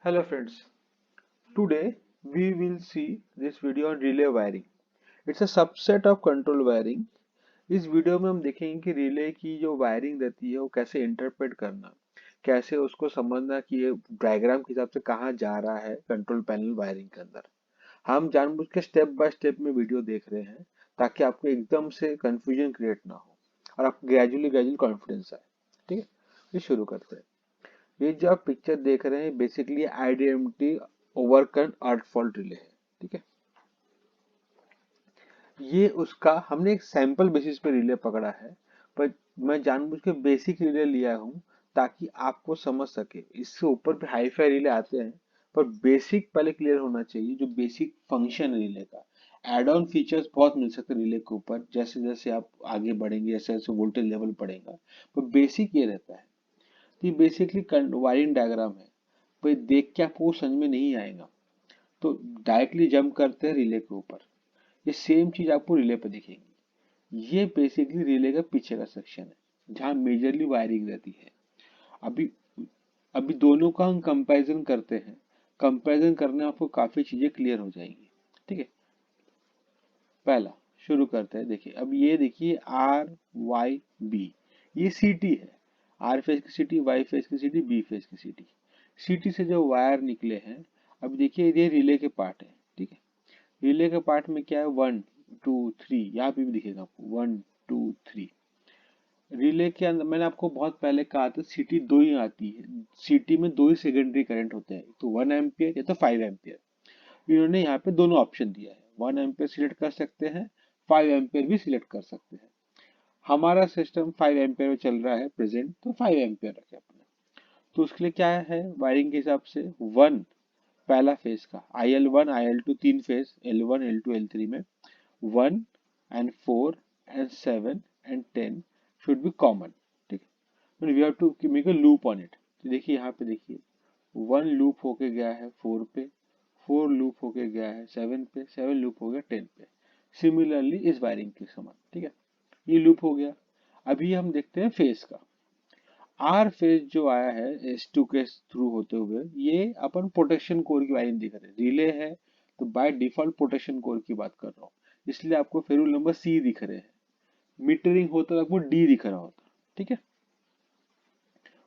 Hello friends, today we will see this video on relay wiring. It's a subset of control wiring. इस video में हम देखेंगे कि relay की जो वायरिंग रहती है वो कैसे इंटरप्रेट करना, कैसे उसको समझना कि ये डायग्राम के हिसाब से कहाँ जा रहा है कंट्रोल पैनल वायरिंग के अंदर। हम जानबूझ के स्टेप बाय स्टेप में वीडियो देख रहे हैं ताकि आपको एकदम से कंफ्यूजन क्रिएट ना हो और आपको ग्रेजुअली ग्रेजुअली कॉन्फिडेंस आए। ठीक है, ये शुरू करते हैं। ये जो आप पिक्चर देख रहे हैं बेसिकली आईडीएमटी ओवरकट अर्थ फॉल्ट रिले है। ठीक है, ये उसका हमने एक सैंपल बेसिस पे रिले पकड़ा है, पर मैं जानबूझ के बेसिक रिले लिया हूँ ताकि आपको समझ सके। इससे ऊपर पे हाई फाई रिले आते हैं, पर बेसिक पहले क्लियर होना चाहिए। जो बेसिक फंक्शन रिले का एड ऑन फीचर्स बहुत मिल सकते हैं रिले के ऊपर, जैसे जैसे आप आगे बढ़ेंगे जैसे जैसे वोल्टेज लेवल बढ़ेगा, पर बेसिक ये रहता है। तो ये बेसिकली वायरिंग डायग्राम है, भाई देख के आपको समझ में नहीं आएगा तो डायरेक्टली जंप करते हैं रिले के ऊपर। ये सेम चीज आपको रिले पे दिखेगी। ये बेसिकली रिले का पीछे का सेक्शन है जहाँ मेजरली वायरिंग रहती है। अभी अभी दोनों का हम कंपैरिजन करते हैं। कंपैरिजन करने में आपको काफी चीजें क्लियर हो जाएंगी। ठीक है, पहला शुरू करते हैं। देखिए अब ये देखिए आर वाई बी, ये सी टी है। आर फेज की सी टी, वाई फेज की सी टी, बी फेज की सी टी। सी टी से जो वायर निकले हैं, अब देखिए ये रिले के पार्ट है। ठीक है, रिले के पार्ट में क्या है, 1 2 3, यहाँ पे भी दिखेगा आपको 1 2 3। रिले के अंदर मैंने आपको बहुत पहले कहा था सिटी दो ही आती है। सिटी में दो ही सेकेंडरी करंट होते हैं, तो 1 एम्पियर या तो 5 एम्पियर। इन्होंने यहाँ पे दोनों ऑप्शन दिया है, 1 एम्पियर सिलेक्ट कर सकते हैं, 5 एम्पियर भी सिलेक्ट कर सकते हैं। हमारा सिस्टम 5 एम्पियर में चल रहा है प्रेजेंट, तो 5 एम्पियर रखे अपने। तो उसके लिए क्या है वायरिंग के हिसाब से, वन पहला फेज का IL1 IL2 तीन फेज L1 L2 L3 में 1 and 4 and 7 and 10 should be common। ठीक है, we have to make a loop on it. तो देखिए यहाँ पे देखिए, 1 लूप होके गया है 4 पे, 4 लूप होके गया है 7 पे, 7 लूप हो गया 10 पे। सिमिलरली इस वायरिंग के समान। ठीक है, ये लूप हो गया। अभी हम देखते हैं फेज का। आर फेज जो आया है S2 के थ्रू होते हुए, ये अपन प्रोटेक्शन कोर की वायरिंग दिखा रहे हैं। रिले है तो बाय डिफॉल्ट प्रोटेक्शन कोर की बात कर रहा हूँ, इसलिए आपको फेरूल नंबर सी दिख रहे हैं। मीटरिंग होता तो आपको डी दिख रहा होता। ठीक है,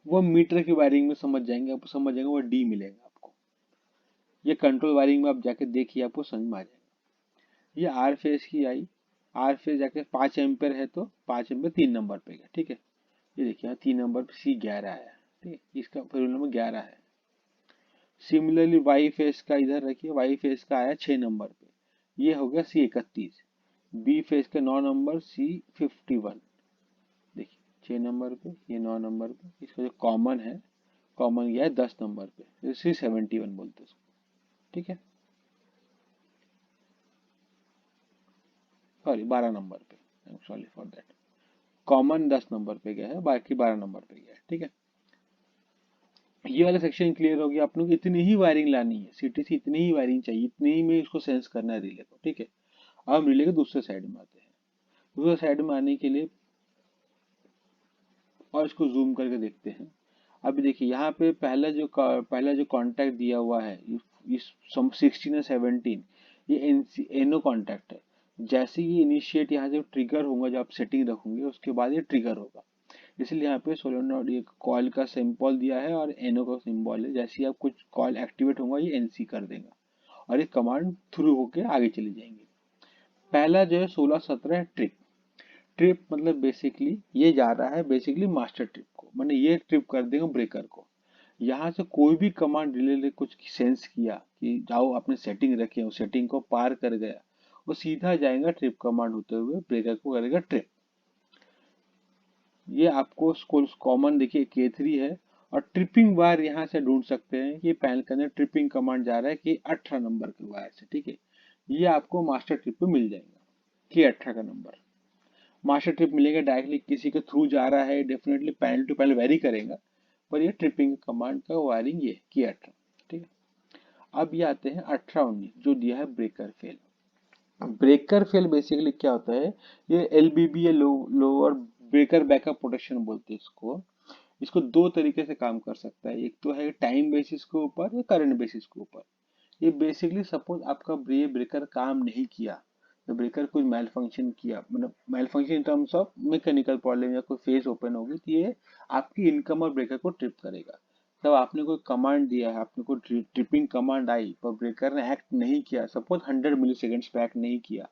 वो मीटर की वायरिंग में समझ जाएंगे, आपको समझ जाएंगे वो डी मिलेगा आपको। ये कंट्रोल वायरिंग में आप जाके देखिए, आपको समझ में आ जाएगा। ये आर फेज की आई। आर फेज जाके 5 एम्पियर है तो 5 एम्पियर 3 नंबर पे गया। ठीक है, ये देखिए यहाँ 3 नंबर पे C11 आया। ठीक है, इसका फेरूल नंबर 11 है। सिमिलरली वाई फेस का इधर रखिए, वाई फेस का आया 6 नंबर पे, ये हो गया C31। बी फेस का 9 नंबर C51। देखिए 6 नंबर पे, ये 9 नंबर पे, इसका जो कॉमन है, कॉमन गया है 10 नंबर पे, C71 बोलते हैं इसको। ठीक है, सॉरी 12 नंबर पे, sorry for that. Common 10 number पे गया है, बाकी 12 नंबर पे गया है। ठीक है, ये वाला सेक्शन क्लियर हो गया। अपनों को इतनी ही वायरिंग लानी है, सिटी से इतनी ही वायरिंग चाहिए, इतनी ही में इसको सेंस करना है रिले को। ठीक है, अब हम रिले के दूसरे साइड में आते हैं। दूसरे साइड में आने के लिए और इसको जूम करके देखते हैं। अभी देखिए यहाँ पे पहला जो कांटेक्ट दिया हुआ है, इस 16 और 17, ये एनो कांटेक्ट है। जैसे ये इनिशिएट यहाँ से ट्रिगर होगा, जब आप सेटिंग रखोगे उसके बाद ये ट्रिगर होगा। इसलिए यहाँ पे सोलेनोइड एक कॉइल का सिंबल दिया है और एनो का सिंबल है। जैसे ही आप कुछ कॉइल एक्टिवेट होगा ये एनसी कर देगा और ये कमांड थ्रू होके आगे चली जाएंगे। पहला जो है 16 17 ट्रिप। ट्रिप मतलब बेसिकली ये जा रहा है बेसिकली मास्टर ट्रिप को, मैंने ये ट्रिप कर देगा ब्रेकर को। यहाँ से कोई भी कमांड रिले कुछ सेंस किया कि जाओ आपने सेटिंग रखी है, उस सेटिंग को पार कर गया, वो सीधा जाएगा ट्रिप कमांड होते हुए ब्रेकर को करेगा ट्रिप। ये आपको कॉमन देखिए K3 है। और ट्रिपिंग वायर यहाँ से ढूंढ सकते हैं कि पैनल के अंदर ट्रिपिंग कमांड जा रहा है कि 18 नंबर के वायर से। ठीक है, ये आपको मास्टर ट्रिप पे मिल जाएगा कि 18 का नंबर। मास्टर ट्रिप मिलेगा डायरेक्टली किसी के थ्रू जा रहा है, definitely panel to panel very करेगा, पर ये ट्रिपिंग कमांड का वायरिंग ये कि 18। ठीक है, अब ये आते हैं 18 19 जो दिया है breaker fail. Breaker fail basically क्या होता है, ये LBB या लोअर ब्रेकर बैकअप प्रोटेक्शन बोलते हैं इसको। इसको दो तरीके से काम कर सकता है, एक तो है टाइम बेसिस के ऊपर या करंट बेसिस के ऊपर। ये बेसिकली सपोज आपका ये ब्रेकर काम नहीं किया, तो ब्रेकर कुछ मेल फंक्शन किया, मतलब malfunction in terms of mechanical problem या कोई फेज ओपन होगी, तो ये आपकी इनकम और ब्रेकर को ट्रिप करेगा। तब आपने कोई कमांड दिया है, आपने कोई ट्रिपिंग कमांड आई पर ब्रेकर ने एक्ट नहीं किया, सपोज 100 मिली सेकेंड्स पे एक्ट नहीं किया,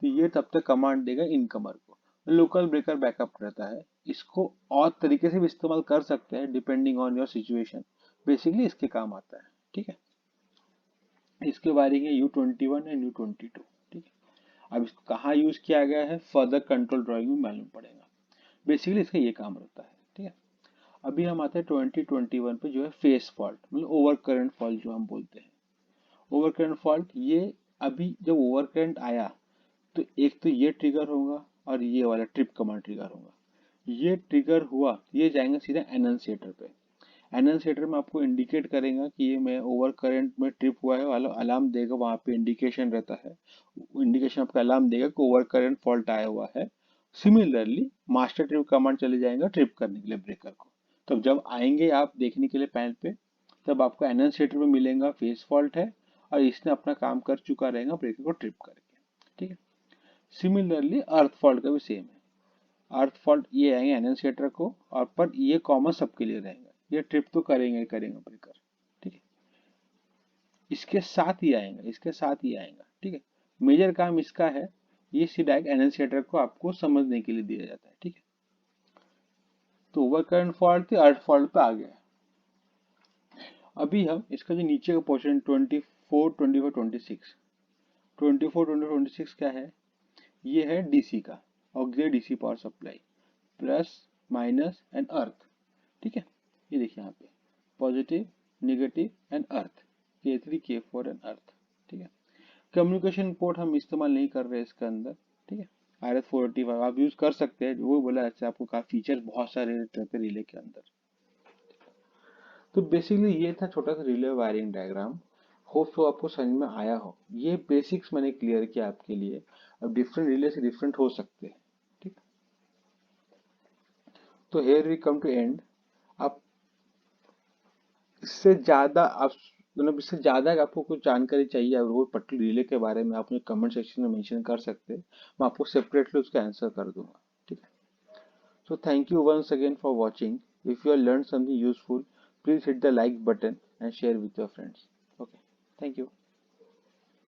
तो ये तब तक कमांड देगा इनकमर को। लोकल ब्रेकर बैकअप रहता है, इसको और तरीके से भी इस्तेमाल कर सकते हैं depending on your situation. Basically इसके काम आता है, ठीक है। इसके वायरिंग है U21 एंड U22, ठीक है। अब इसको कहाँ यूज किया गया है फर्दर कंट्रोल ड्राइंग में मालूम पड़ेगा। बेसिकली इसका ये काम रहता है, ठीक है। अभी हम आते हैं 2021 पे, जो है फेस फॉल्ट, मतलब ओवर करंट फॉल्ट जो हम बोलते हैं। ओवर करंट फॉल्ट, ये अभी जब ओवर करंट आया तो एक तो ये ट्रिगर होगा और ये वाला ट्रिप कमांड ट्रिगर होगा। ये ट्रिगर हुआ, ये जाएंगे सीधा एनंसिएटर पे। एनंसिएटर में आपको इंडिकेट करेगा कि ये मैं ओवर करंट में ट्रिप हुआ है वाला अलार्म देगा, वहां पे इंडिकेशन रहता है। इंडिकेशन आपका अलार्म देगा कि ओवर करंट फॉल्ट आया हुआ है। सिमिलरली मास्टर ट्रिप कमांड चले जाएगा ट्रिप करने के लिए ब्रेकर को। तो जब आएंगे आप देखने के लिए पैनल पे, तब आपको एनंसिएटर में मिलेगा फेस फॉल्ट है और इसने अपना काम कर चुका रहेगा ब्रेकर को ट्रिप करके, ठीक है। सिमिलरली अर्थ फॉल्ट का भी सेम है। अर्थ फॉल्ट ये आएंगे एनंसिएटर को, और पर ये कॉमन सबके लिए रहेगा, ये ट्रिप तो करेंगे करेंगे ब्रेकर, ठीक है। इसके साथ ही आएगा, इसके साथ ही आएगा, ठीक है। मेजर काम इसका है, ये सीधा एक एनंसिएटर को आपको समझने के लिए दिया जाता है, ठीक है। तो ओवर करंट फॉल्ट थी, अर्थ फॉल्ट पे आ गया। अभी हम इसका जो नीचे का पोर्शन 24, 25, 26, 24, 25, 26 क्या है, ये है डीसी का, auxiliary DC power supply, plus minus and earth, ठीक है। ये देखिए यहाँ पे positive, negative and earth, K3, K4 and earth, ठीक है। कम्युनिकेशन पोर्ट हम इस्तेमाल नहीं कर रहे इसके अंदर, ठीक है। RS485 आप यूज कर सकते हैं, वो बोला ऐसे आपको काफी फीचर बहुत सारे रहते हैं रिले के अंदर। तो बेसिकली ये था छोटा सा relay wiring diagram. Hope so आपको समझ में आया हो। ये बेसिक्स मैंने क्लियर किया आपके लिए। अब डिफरेंट रिले से डिफरेंट हो सकते हैं, ठीक। तो here we come to end. आप इससे ज्यादा आप, मतलब इससे ज्यादा आपको कुछ जानकारी चाहिए और वो पर्टिकुलर रिले के बारे में, आप मुझे कमेंट सेक्शन में मेंशन कर सकते हैं, मैं आपको सेपरेटली उसका आंसर कर दूंगा, ठीक है। So thank you once again for watching. If you have learned something useful, please hit the like button and share with your friends. Okay, thank you.